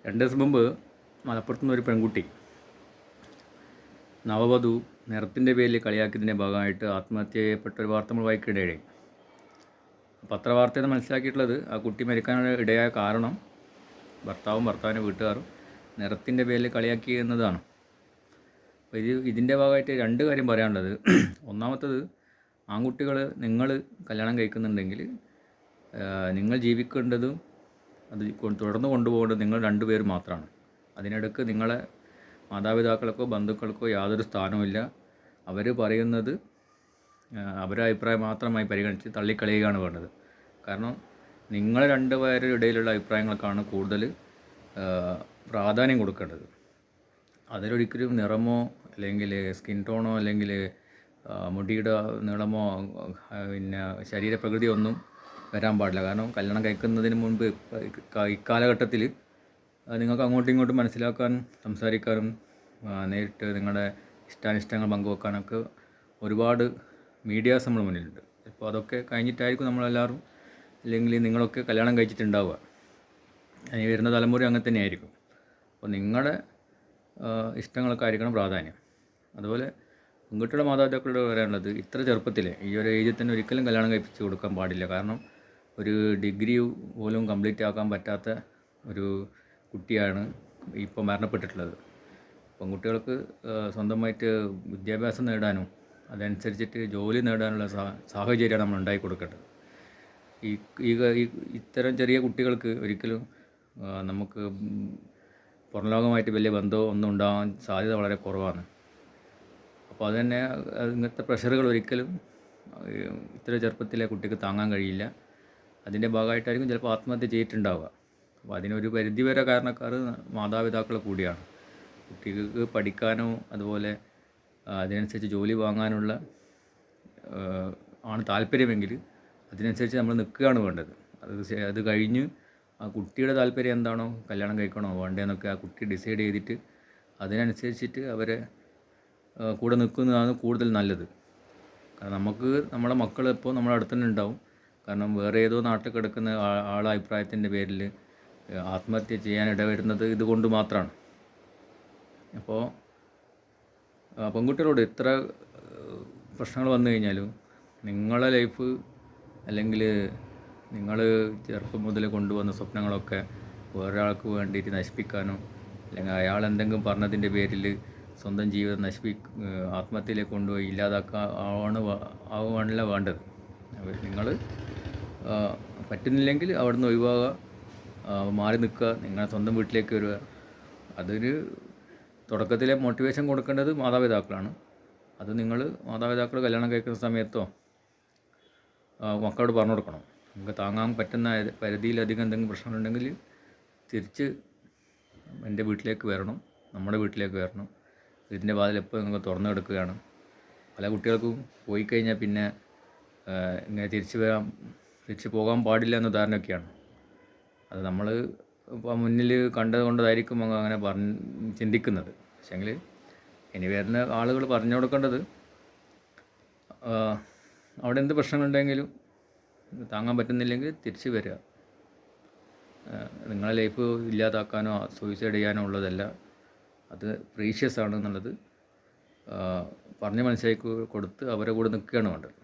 2 ദിവസം മുമ്പ് മലപ്പുറത്തു നിന്നൊരു പെൺകുട്ടി നവവധു നിറത്തിൻ്റെ പേരിൽ കളിയാക്കിയതിൻ്റെ ഭാഗമായിട്ട് ആത്മഹത്യ ചെയ്യപ്പെട്ട ഒരു വാർത്ത നമ്മൾ വായിക്കുകയിടയായി. പത്രവാർത്തയെന്ന് മനസ്സിലാക്കിയിട്ടുള്ളത് ആ കുട്ടി മരിക്കാനുള്ള ഇടയായ കാരണം ഭർത്താവും ഭർത്താവിൻ്റെ വീട്ടുകാരും നിറത്തിൻ്റെ പേരിൽ കളിയാക്കി എന്നതാണ്. അപ്പോൾ ഇതിൻ്റെ ഭാഗമായിട്ട് 2 കാര്യം പറയാനുള്ളത്. ഒന്നാമത്തത്, ആൺകുട്ടികൾ നിങ്ങൾ കല്യാണം കഴിക്കുന്നുണ്ടെങ്കിൽ നിങ്ങൾ ജീവിക്കേണ്ടതും അത് തുടർന്ന് കൊണ്ടുപോകേണ്ടത് നിങ്ങൾ 2 പേർ മാത്രമാണ്. അതിനിടയ്ക്ക് നിങ്ങളെ മാതാപിതാക്കൾക്കോ ബന്ധുക്കൾക്കോ യാതൊരു സ്ഥാനവുമില്ല. അവർ പറയുന്നത് അവരുടെ അഭിപ്രായം മാത്രമായി പരിഗണിച്ച് തള്ളിക്കളയുകയാണ് വേണ്ടത്. കാരണം നിങ്ങൾ 2 പേരുടെ ഇടയിലുള്ള അഭിപ്രായങ്ങൾക്കാണ് കൂടുതൽ പ്രാധാന്യം കൊടുക്കേണ്ടത്. അതിലൊരിക്കലും നിറമോ അല്ലെങ്കിൽ സ്കിൻ ടോണോ അല്ലെങ്കിൽ മുടിയുടെ നീളമോ പിന്നെ ശരീരപ്രകൃതിയോ ഒന്നും വരാൻ പാടില്ല. കാരണം കല്യാണം കഴിക്കുന്നതിന് മുൻപ് ഇക്കാലഘട്ടത്തിൽ നിങ്ങൾക്ക് അങ്ങോട്ടും ഇങ്ങോട്ടും മനസ്സിലാക്കാനും സംസാരിക്കാനും നേരിട്ട് നിങ്ങളുടെ ഇഷ്ടാനിഷ്ടങ്ങൾ പങ്കുവെക്കാനൊക്കെ ഒരുപാട് മീഡിയാസ് നമ്മുടെ മുന്നിലുണ്ട്. ഇപ്പോൾ അതൊക്കെ കഴിഞ്ഞിട്ടായിരിക്കും നമ്മളെല്ലാവരും അല്ലെങ്കിൽ നിങ്ങളൊക്കെ കല്യാണം കഴിച്ചിട്ടുണ്ടാവുക. ഇനി വരുന്ന തലമുറ അങ്ങനെ തന്നെയായിരിക്കും. അപ്പോൾ നിങ്ങളുടെ ഇഷ്ടങ്ങളൊക്കെ ആയിരിക്കണം പ്രാധാന്യം. അതുപോലെ പെൺകുട്ടിയുടെ മാതാപിതാക്കളോട് പറയാനുള്ളത്, ഇത്ര ചെറുപ്പത്തിൽ ഈ ഒരു ഏജിൽ തന്നെ ഒരിക്കലും കല്യാണം കഴിപ്പിച്ച് കൊടുക്കാൻ പാടില്ല. കാരണം ഒരു ഡിഗ്രി പോലും കംപ്ലീറ്റ് ആക്കാൻ പറ്റാത്ത ഒരു കുട്ടിയാണ് ഇപ്പോൾ മരണപ്പെട്ടിട്ടുള്ളത്. പെൺകുട്ടികൾക്ക് സ്വന്തമായിട്ട് വിദ്യാഭ്യാസം നേടാനും അതനുസരിച്ചിട്ട് ജോലി നേടാനുള്ള സാഹചര്യമാണ് നമ്മൾ ഉണ്ടാക്കി കൊടുക്കേണ്ടത്. ഇത്തരം ചെറിയ കുട്ടികൾക്ക് ഒരിക്കലും നമുക്ക് പുറംലോകമായിട്ട് വലിയ ബന്ധമോ ഒന്നും ഉണ്ടാകാൻ സാധ്യത വളരെ കുറവാണ്. അപ്പോൾ അതുതന്നെ ഇങ്ങനത്തെ പ്രഷറുകൾ ഒരിക്കലും ഇത്ര ചെറുപ്പത്തിലെ കുട്ടിക്ക് താങ്ങാൻ കഴിയില്ല. അതിൻ്റെ ഭാഗമായിട്ടായിരിക്കും ചിലപ്പോൾ ആത്മഹത്യ ചെയ്തിട്ടുണ്ടാവുക. അപ്പോൾ അതിനൊരു പരിധിവരെ കാരണക്കാർ മാതാപിതാക്കൾ കൂടിയാണ്. കുട്ടികൾക്ക് പഠിക്കാനോ അതുപോലെ അതിനനുസരിച്ച് ജോലി വാങ്ങാനുള്ള ആണ് താല്പര്യമെങ്കിൽ അതിനനുസരിച്ച് നമ്മൾ നിൽക്കുകയാണ് വേണ്ടത്. അത് കഴിഞ്ഞ് ആ കുട്ടിയുടെ താല്പര്യം എന്താണോ, കല്യാണം കഴിക്കണോ വേണ്ടതെന്നൊക്കെ ആ കുട്ടി ഡിസൈഡ് ചെയ്തിട്ട് അതിനനുസരിച്ചിട്ട് അവരെ കൂടെ നിൽക്കുന്നതാണ് കൂടുതൽ നല്ലത്. കാരണം നമുക്ക് നമ്മുടെ മക്കൾ ഇപ്പോൾ നമ്മുടെ അടുത്ത് തന്നെ ഉണ്ടാവും. കാരണം വേറെ ഏതോ നാട്ടിൽ കിടക്കുന്ന ആളെ അഭിപ്രായത്തിൻ്റെ പേരിൽ ആത്മഹത്യ ചെയ്യാൻ ഇടവരുന്നത് ഇതുകൊണ്ട് മാത്രമാണ്. അപ്പോൾ പെൺകുട്ടികളോട് എത്ര പ്രശ്നങ്ങൾ വന്നു കഴിഞ്ഞാലും നിങ്ങളെ ലൈഫ് അല്ലെങ്കിൽ നിങ്ങൾ ചെറുപ്പം മുതൽ കൊണ്ടുവന്ന സ്വപ്നങ്ങളൊക്കെ വേറൊരാൾക്ക് വേണ്ടിയിട്ട് നശിപ്പിക്കാനോ അല്ലെങ്കിൽ അയാൾ എന്തെങ്കിലും പറഞ്ഞതിൻ്റെ പേരിൽ സ്വന്തം ജീവിതം ആത്മഹത്യയിലേക്ക് കൊണ്ടുപോയി ആവാണല്ല വേണ്ടത്. നിങ്ങൾ പറ്റുന്നില്ലെങ്കിൽ അവിടുന്ന് ഒഴിവാകുക, മാറി നിൽക്കുക, നിങ്ങളെ സ്വന്തം വീട്ടിലേക്ക് വരിക. അതൊരു തുടക്കത്തിലെ മോട്ടിവേഷൻ കൊടുക്കേണ്ടത് മാതാപിതാക്കളാണ്. അത് നിങ്ങൾ മാതാപിതാക്കൾ കല്യാണം കഴിക്കുന്ന സമയത്തോ മക്കളോട് പറഞ്ഞു കൊടുക്കണം. നമുക്ക് താങ്ങാൻ പറ്റുന്ന പരിധിയിലധികം എന്തെങ്കിലും പ്രശ്നങ്ങളുണ്ടെങ്കിൽ തിരിച്ച് എൻ്റെ വീട്ടിലേക്ക് വരണം, നമ്മുടെ വീട്ടിലേക്ക് വരണം. ഇതിൻ്റെ വാതിൽ എപ്പോൾ നിങ്ങൾക്ക് തുറന്നു കിടക്കുകയാണ്. പല കുട്ടികൾക്കും പോയി കഴിഞ്ഞാൽ പിന്നെ ഇങ്ങനെ തിരിച്ച് പോകാൻ പാടില്ല എന്ന ധാരണയൊക്കെയാണ്. അത് നമ്മൾ ഇപ്പോൾ മുന്നിൽ കണ്ടത് കൊണ്ടതായിരിക്കും അങ്ങനെ ചിന്തിക്കുന്നത്. പക്ഷേങ്കിൽ ഇനി വരുന്ന ആളുകൾ പറഞ്ഞു കൊടുക്കേണ്ടത്, അവിടെ എന്ത് പ്രശ്നങ്ങളുണ്ടെങ്കിലും താങ്ങാൻ പറ്റുന്നില്ലെങ്കിൽ തിരിച്ച് വരിക. നിങ്ങളെ ലൈഫ് ഇല്ലാതാക്കാനോ സൂയിസൈഡ് ചെയ്യാനോ ഉള്ളതല്ല. അത് പ്രീഷ്യസ് ആണ് എന്നുള്ളത് പറഞ്ഞ് മനസ്സിലാക്കി കൊടുത്ത് അവരെ കൂടെ നിൽക്കുകയാണ് വേണ്ടത്.